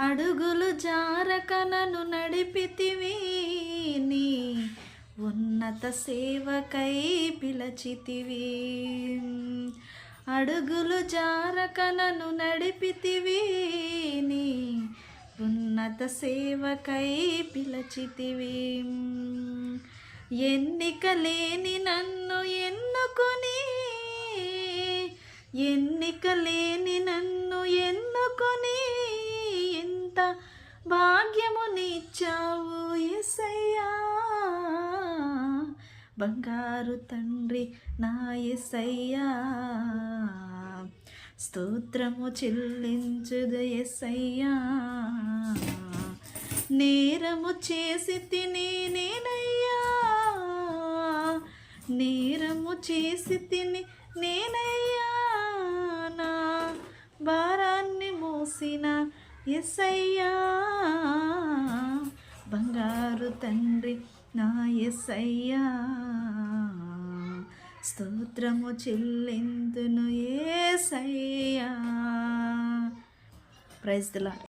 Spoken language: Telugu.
అడుగులు జారక నన్ను నడిపితివి, నీ ఉన్నత సేవకై పిలచితివి. అడుగులు జారక నన్ను నడిపితివి, నీ ఉన్నత సేవకై పిలచితివి. ఎన్నిక లేని నన్ను ఎన్నుకొని, ఎన్నిక లేని నన్ను ఎన్నుకొని, ఎంత భాగ్యమునిచ్చావు యేసయ్యా. బంగారు తండ్రి నా యేసయ్యా, స్తోత్రము చెల్లించుదు యేసయ్యా. నేరము చేసి తిని నేనయ్యా, నేరము చేసి తిని నేనయ్యా, నా భారాన్ని మోసిన యేసయ్యా. బంగారు తండ్రి నా యేసయ్యా, స్తోత్రము చెల్లింతును యేసయ్యా. Praise the lord.